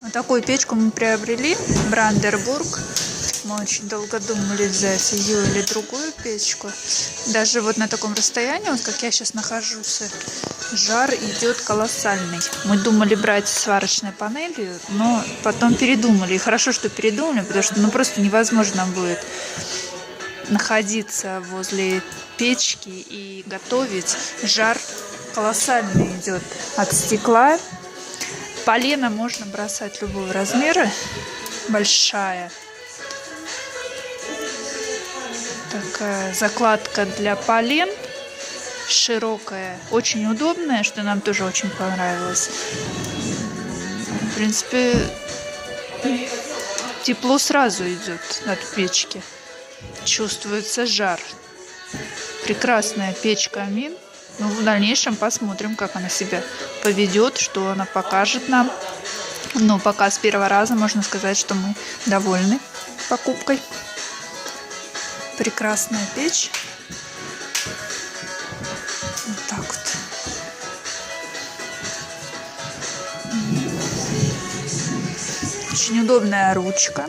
Вот такую печку мы приобрели, Брандербург. Мы очень долго думали, взять ее или другую печку. Даже вот на таком расстоянии, вот как я сейчас нахожусь, жар идет колоссальный. Мы думали брать сварочной панелью, но потом передумали. И хорошо, что передумали, потому что просто невозможно будет находиться возле печки и готовить. Жар колоссальный идет от стекла. Полено можно бросать любого размера, большая. Такая закладка для полен, широкая, очень удобная, что нам тоже очень понравилось. В принципе, тепло сразу идет от печки, чувствуется жар. Прекрасная печь-камин. Ну, в дальнейшем посмотрим, как она себя поведет, что она покажет нам. Но пока с первого раза можно сказать, что мы довольны покупкой. Прекрасная печь. Вот так вот. Очень удобная ручка.